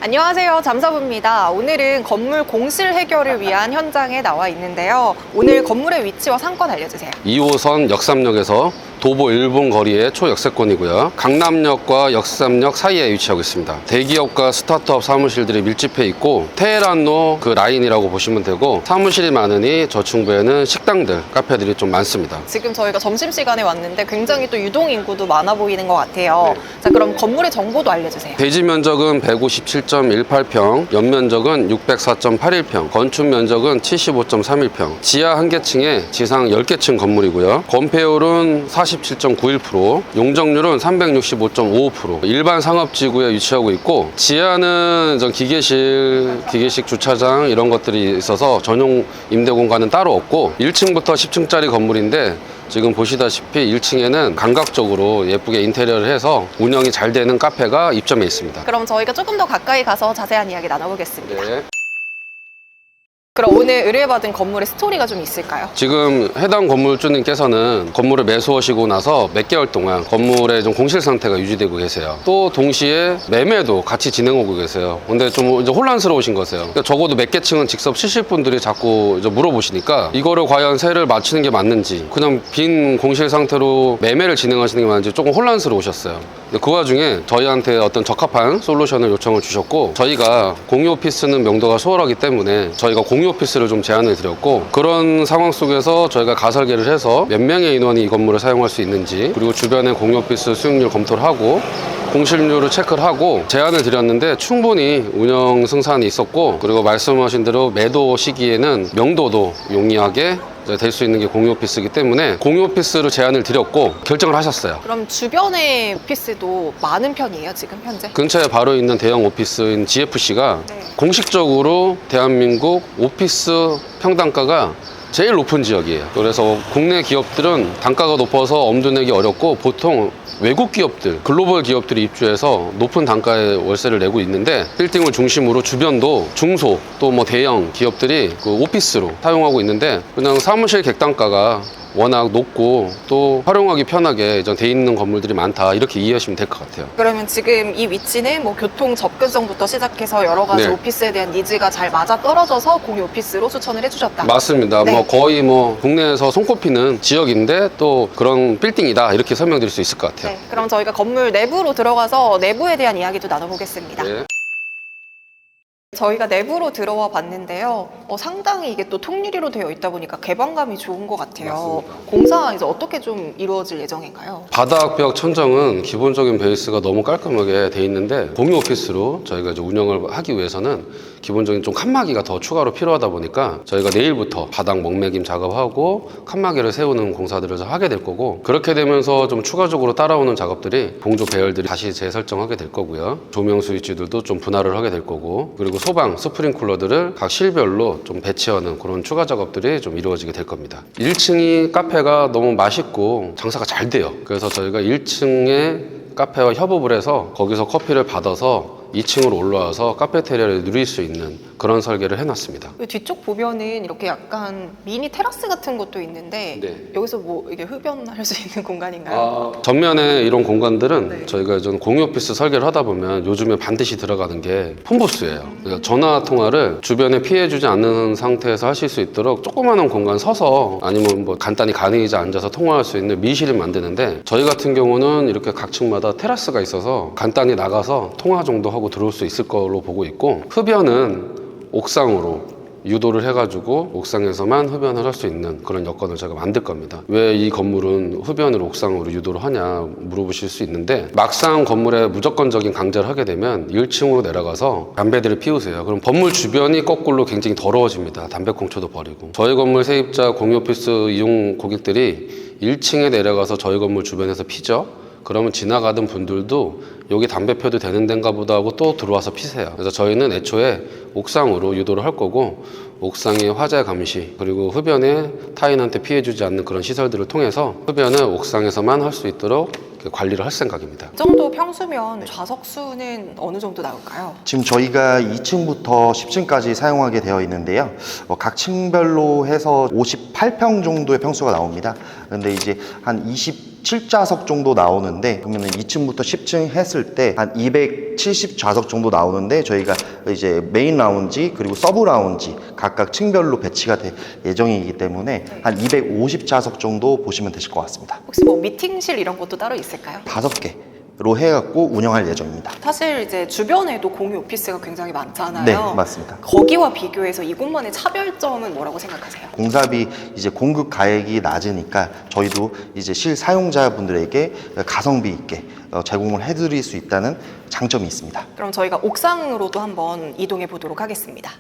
안녕하세요. 잠사부입니다. 오늘은 건물 공실 해결을 위한 현장에 나와 있는데요. 오늘 건물의 위치와 상권 알려주세요. 2호선 역삼역에서 도보 1분 거리의 초역세권이고요. 강남역과 역삼역 사이에 위치하고 있습니다. 대기업과 스타트업 사무실들이 밀집해 있고 테헤란로 그 라인이라고 보시면 되고, 사무실이 많으니 저층부에는 식당들, 카페들이 좀 많습니다. 지금 저희가 점심시간에 왔는데 굉장히 또 유동인구도 많아 보이는 것 같아요. 네. 자, 그럼 건물의 정보도 알려주세요. 대지 면적은 157.18평, 연면적은 604.81평, 건축 면적은 75.31평, 지하 1개층에 지상 10개층 건물이고요. 건폐율은 47.91%, 용적률은 365.55%, 일반 상업지구에 위치하고 있고, 지하는 기계식 주차장 이런 것들이 있어서 전용 임대 공간은 따로 없고, 1층부터 10층짜리 건물인데 지금 보시다시피 1층에는 감각적으로 예쁘게 인테리어를 해서 운영이 잘 되는 카페가 입점해 있습니다. 그럼 저희가 조금 더 가까이 가서 자세한 이야기 나눠보겠습니다. 네. 그럼 오늘 의뢰받은 건물의 스토리가 좀 있을까요? 지금 해당 건물주님께서는 건물을 매수하시고 나서 몇 개월 동안 건물의 좀 공실 상태가 유지되고 계세요. 또 동시에 매매도 같이 진행하고 계세요. 근데 좀 이제 혼란스러우신 거세요. 그러니까 적어도 몇 개 층은 직접 치실 분들이 자꾸 이제 물어보시니까 이거를 과연 세를 맞추는 게 맞는지, 그냥 빈 공실 상태로 매매를 진행하시는 게 맞는지 조금 혼란스러우셨어요. 근데 그 와중에 저희한테 어떤 적합한 솔루션을 요청을 주셨고, 저희가 공유 오피스는 명도가 수월하기 때문에 저희가 공유 오피스를 좀 제안을 드렸고, 그런 상황 속에서 저희가 가설계를 해서 몇 명의 인원이 이 건물을 사용할 수 있는지, 그리고 주변의 공유 오피스 수익률 검토를 하고 공실률을 체크를 하고 제안을 드렸는데 충분히 운영 승산이 있었고, 그리고 말씀하신 대로 매도 시기에는 명도도 용이하게 될 수 있는 게 공유 오피스이기 때문에 공유 오피스로 제안을 드렸고 결정을 하셨어요. 그럼 주변의 오피스도 많은 편이에요, 지금 현재? 근처에 바로 있는 대형 오피스인 GFC가 네. 공식적으로 대한민국 오피스 평당가가 제일 높은 지역이에요. 그래서 국내 기업들은 단가가 높아서 엄두내기 어렵고, 보통 외국 기업들, 글로벌 기업들이 입주해서 높은 단가의 월세를 내고 있는데, 빌딩을 중심으로 주변도 중소 또 뭐 대형 기업들이 그 오피스로 사용하고 있는데, 그냥 사무실 객단가가 워낙 높고 또 활용하기 편하게 돼 있는 건물들이 많다, 이렇게 이해하시면 될 것 같아요. 그러면 지금 이 위치는 뭐 교통 접근성부터 시작해서 여러 가지 네. 오피스에 대한 니즈가 잘 맞아 떨어져서 공유 오피스로 추천을 해주셨다. 맞습니다. 네. 뭐 거의 뭐 국내에서 손꼽히는 지역인데 또 그런 빌딩이다, 이렇게 설명드릴 수 있을 것 같아요. 네, 그럼 저희가 건물 내부로 들어가서 내부에 대한 이야기도 나눠보겠습니다. 네. 저희가 내부로 들어와 봤는데요. 상당히 이게 또 통유리로 되어 있다 보니까 개방감이 좋은 것 같아요. 맞습니다. 공사 이제 어떻게 좀 이루어질 예정인가요? 바닥, 벽, 천정은 기본적인 베이스가 너무 깔끔하게 돼 있는데, 공유 오피스로 저희가 이제 운영을 하기 위해서는 기본적인 좀 칸막이가 더 추가로 필요하다 보니까 저희가 내일부터 바닥 먹매김 작업하고 칸막이를 세우는 공사들을 하게 될 거고, 그렇게 되면서 좀 추가적으로 따라오는 작업들이 봉조 배열들이 다시 재설정하게 될 거고요. 조명 스위치들도 좀 분할을 하게 될 거고, 그리고 소방, 스프링쿨러들을 각 실별로 좀 배치하는 그런 추가 작업들이 좀 이루어지게 될 겁니다. 1층이 카페가 너무 맛있고 장사가 잘 돼요. 그래서 저희가 1층에 카페와 협업을 해서 거기서 커피를 받아서 2층으로 올라와서 카페테리아를 누릴 수 있는 그런 설계를 해놨습니다. 뒤쪽 보면은 이렇게 약간 미니 테라스 같은 것도 있는데 네. 여기서 뭐 이게 흡연할 수 있는 공간인가요? 전면에 이런 공간들은 네. 저희가 좀 공유 오피스 설계를 하다 보면 요즘에 반드시 들어가는 게 폰부스예요. 그러니까 전화 통화를 주변에 피해주지 않는 상태에서 하실 수 있도록 조그마한 공간 서서, 아니면 뭐 간단히 간의자 앉아서 통화할 수 있는 미실을 만드는데, 저희 같은 경우는 이렇게 각 층마다 테라스가 있어서 간단히 나가서 통화 정도 하고 들어올 수 있을 걸로 보고 있고, 흡연은 옥상으로 유도를 해가지고 옥상에서만 흡연을 할 수 있는 그런 여건을 제가 만들 겁니다. 왜 이 건물은 흡연을 옥상으로 유도를 하냐 물어보실 수 있는데, 막상 건물에 무조건적인 강제를 하게 되면 1층으로 내려가서 담배들을 피우세요. 그럼 건물 주변이 거꾸로 굉장히 더러워집니다. 담배꽁초도 버리고. 저희 건물 세입자 공유 오피스 이용 고객들이 1층에 내려가서 저희 건물 주변에서 피죠. 그러면 지나가던 분들도 여기 담배 펴도 되는 데인가 보다 하고 또 들어와서 피세요. 그래서 저희는 애초에 옥상으로 유도를 할 거고, 옥상의 화재 감시, 그리고 흡연에 타인한테 피해주지 않는 그런 시설들을 통해서 흡연을 옥상에서만 할 수 있도록 관리를 할 생각입니다. 이 정도 평수면 좌석 수는 어느 정도 나올까요? 지금 저희가 2층부터 10층까지 사용하게 되어 있는데요. 각 층별로 해서 58평 정도의 평수가 나옵니다. 근데 이제 한 20 27좌석 정도 나오는데, 그러면 2층부터 10층 했을 때 한 270좌석 정도 나오는데, 저희가 이제 메인 라운지 그리고 서브 라운지 각각 층별로 배치가 될 예정이기 때문에 한 250좌석 정도 보시면 되실 것 같습니다. 혹시 뭐 미팅실 이런 것도 따로 있을까요? 5개로 해갖고 운영할 예정입니다. 사실 이제 주변에도 공유 오피스가 굉장히 많잖아요. 네, 맞습니다. 거기와 비교해서 이곳만의 차별점은 뭐라고 생각하세요? 공사비 이제 공급 가액이 낮으니까 저희도 이제 실사용자분들에게 가성비 있게 제공을 해드릴 수 있다는 장점이 있습니다. 그럼 저희가 옥상으로도 한번 이동해 보도록 하겠습니다.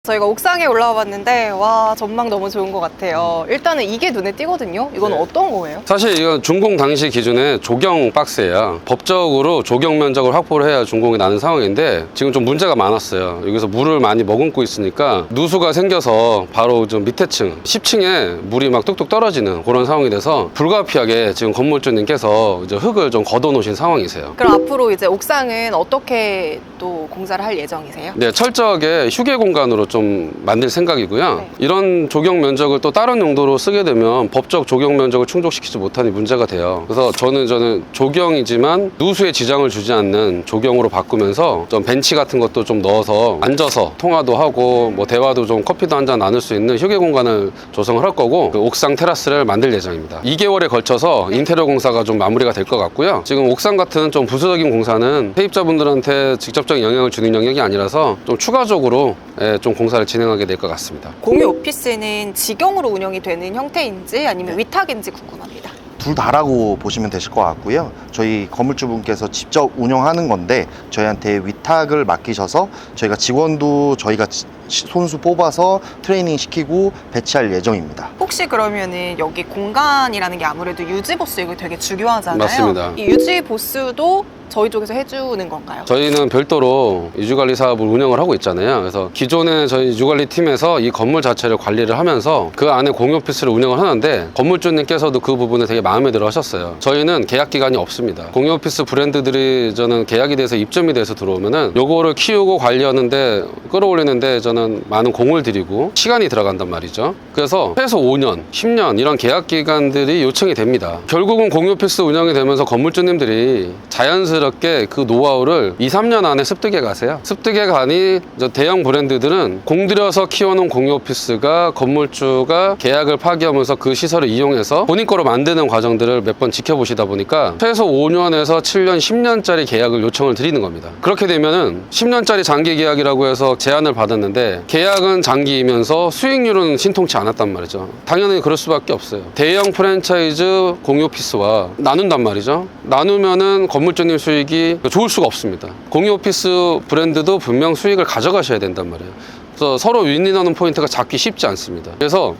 저희가 옥상에 올라와 봤는데 와, 전망 너무 좋은 것 같아요. 일단은 이게 눈에 띄거든요. 이건 네. 어떤 거예요? 사실 이건 준공 당시 기준에 조경 박스예요. 법적으로 조경 면적을 확보를 해야 준공이 나는 상황인데 지금 좀 문제가 많았어요. 여기서 물을 많이 머금고 있으니까 누수가 생겨서 바로 좀 밑에 층 10층에 물이 막 뚝뚝 떨어지는 그런 상황이 돼서 불가피하게 지금 건물주님께서 이제 흙을 좀 걷어 놓으신 상황이세요. 그럼 앞으로 이제 옥상은 어떻게 또 공사를 할 예정이세요? 네, 철저하게 휴게 공간으로 좀 만들 생각이고요. 네. 이런 조경 면적을 또 다른 용도로 쓰게 되면 법적 조경 면적을 충족시키지 못하니 문제가 돼요. 그래서 저는 조경이지만 누수에 지장을 주지 않는 조경으로 바꾸면서 좀 벤치 같은 것도 좀 넣어서 앉아서 통화도 하고 뭐 대화도 좀 커피도 한잔 나눌 수 있는 휴게 공간을 조성을 할 거고 그 옥상 테라스를 만들 예정입니다. 2개월에 걸쳐서 인테리어 공사가 좀 마무리가 될 것 같고요. 지금 옥상 같은 좀 부수적인 공사는 세입자분들한테 직접적인 영향을 주는 영역이 아니라서 좀 추가적으로 좀 공사를 진행하게 될 것 같습니다. 공유 오피스는 직영으로 운영이 되는 형태인지 아니면 위탁인지 궁금합니다. 둘 다라고 보시면 되실 것 같고요. 저희 건물주분께서 직접 운영하는 건데 저희한테 위탁을 맡기셔서 저희가 직원도 저희가 손수 뽑아서 트레이닝 시키고 배치할 예정입니다. 혹시 그러면은 여기 공간이라는 게 아무래도 유지 보수 이거 되게 중요하잖아요. 맞습니다. 이 유지 보수도 저희 쪽에서 해주는 건가요? 저희는 별도로 유지관리 사업을 운영을 하고 있잖아요. 그래서 기존에 저희 유지관리 팀에서 이 건물 자체를 관리를 하면서 그 안에 공유 오피스를 운영을 하는데 건물주님께서도 그 부분에 되게 마음에 들어 하셨어요. 저희는 계약 기간이 없습니다. 공유 오피스 브랜드들이 저는 계약이 돼서 입점이 돼서 들어오면은 요거를 키우고 관리하는데 끌어올리는데 저는 많은 공을 들이고 시간이 들어간단 말이죠. 그래서 최소 5년, 10년 이런 계약 기간들이 요청이 됩니다. 결국은 공유 오피스 운영이 되면서 건물주님들이 자연스럽게 그 노하우를 2, 3년 안에 습득해 가세요. 습득해 가니 대형 브랜드들은 공들여서 키워놓은 공유 오피스가 건물주가 계약을 파기하면서 그 시설을 이용해서 본인 거로 만드는 과정들을 몇 번 지켜보시다 보니까 최소 5년에서 7년, 10년짜리 계약을 요청을 드리는 겁니다. 그렇게 되면은 10년짜리 장기 계약이라고 해서 제안을 받았는데 계약은 장기이면서 수익률은 신통치 않았단 말이죠. 당연히 그럴 수밖에 없어요. 대형 프랜차이즈 공유 오피스와 나눈단 말이죠. 나누면은 건물주님 수익이 좋을 수가 없습니다. 공유 오피스 브랜드도 분명 수익을 가져가셔야 된단 말이에요. 그래서 서로 윈윈하는 포인트가 잡기 쉽지 않습니다. 그래서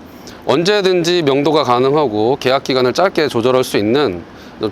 언제든지 명도가 가능하고 계약 기간을 짧게 조절할 수 있는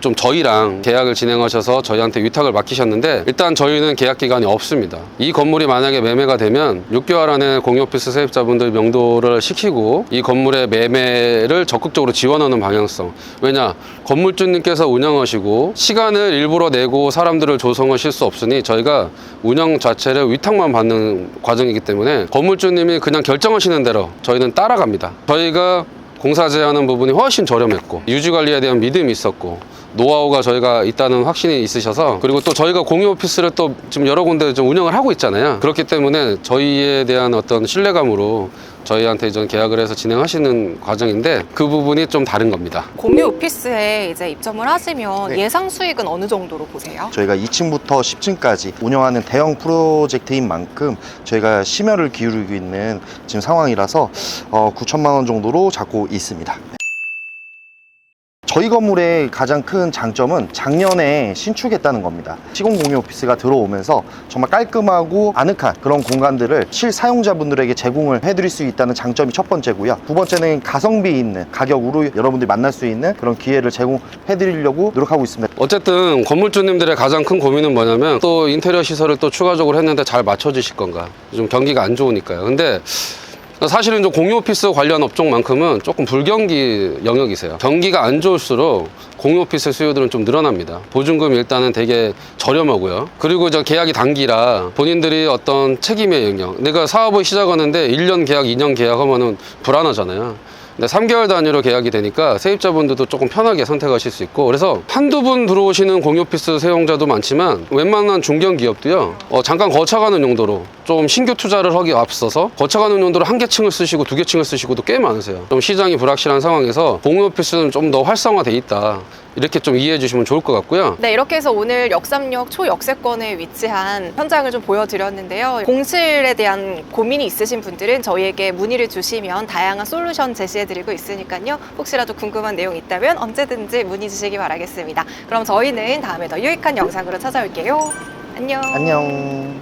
좀 저희랑 계약을 진행하셔서 저희한테 위탁을 맡기셨는데 일단 저희는 계약 기간이 없습니다. 이 건물이 만약에 매매가 되면 6개월 안에 공유 오피스 세입자분들 명도를 시키고 이 건물의 매매를 적극적으로 지원하는 방향성. 왜냐? 건물주님께서 운영하시고 시간을 일부러 내고 사람들을 조성하실 수 없으니 저희가 운영 자체를 위탁만 받는 과정이기 때문에 건물주님이 그냥 결정하시는 대로 저희는 따라갑니다. 저희가 공사 제한하는 부분이 훨씬 저렴했고 유지관리에 대한 믿음이 있었고 노하우가 저희가 있다는 확신이 있으셔서 그리고 또 저희가 공유 오피스를 또 지금 여러 군데 좀 운영을 하고 있잖아요. 그렇기 때문에 저희에 대한 어떤 신뢰감으로 저희한테 이제 계약을 해서 진행하시는 과정인데 그 부분이 좀 다른 겁니다. 공유 오피스에 이제 입점을 하시면 네. 예상 수익은 어느 정도로 보세요? 저희가 2층부터 10층까지 운영하는 대형 프로젝트인 만큼 저희가 심혈을 기울이고 있는 지금 상황이라서 9천만 원 정도로 잡고 있습니다. 저희 건물의 가장 큰 장점은 작년에 신축했다는 겁니다. 시공 공유 오피스가 들어오면서 정말 깔끔하고 아늑한 그런 공간들을 실사용자분들에게 제공을 해드릴 수 있다는 장점이 첫 번째고요. 두 번째는 가성비 있는 가격으로 여러분들이 만날 수 있는 그런 기회를 제공해드리려고 노력하고 있습니다. 어쨌든 건물주님들의 가장 큰 고민은 뭐냐면 또 인테리어 시설을 또 추가적으로 했는데 잘 맞춰주실 건가. 좀 경기가 안 좋으니까요. 근데 사실은 좀 공유 오피스 관련 업종만큼은 조금 불경기 영역이세요. 경기가 안 좋을수록 공유 오피스 수요들은 좀 늘어납니다. 보증금이 일단은 되게 저렴하고요. 그리고 저 계약이 단기라 본인들이 어떤 책임의 영역. 내가 사업을 시작하는데 1년 계약, 2년 계약하면은 불안하잖아요. 근데 3개월 단위로 계약이 되니까 세입자분들도 조금 편하게 선택하실 수 있고, 그래서 한두 분 들어오시는 공유오피스 사용자도 많지만 웬만한 중견기업도요, 잠깐 거쳐가는 용도로 좀 신규 투자를 하기 앞서서 거쳐가는 용도로 한 개 층을 쓰시고 두 개 층을 쓰시고도 꽤 많으세요. 좀 시장이 불확실한 상황에서 공유오피스는 좀 더 활성화돼 있다, 이렇게 좀 이해해 주시면 좋을 것 같고요. 네, 이렇게 해서 오늘 역삼역 초역세권에 위치한 현장을 좀 보여드렸는데요. 공실에 대한 고민이 있으신 분들은 저희에게 문의를 주시면 다양한 솔루션 제시해드리고 있으니까요. 혹시라도 궁금한 내용 있다면 언제든지 문의 주시기 바라겠습니다. 그럼 저희는 다음에 더 유익한 영상으로 찾아올게요. 안녕. 안녕.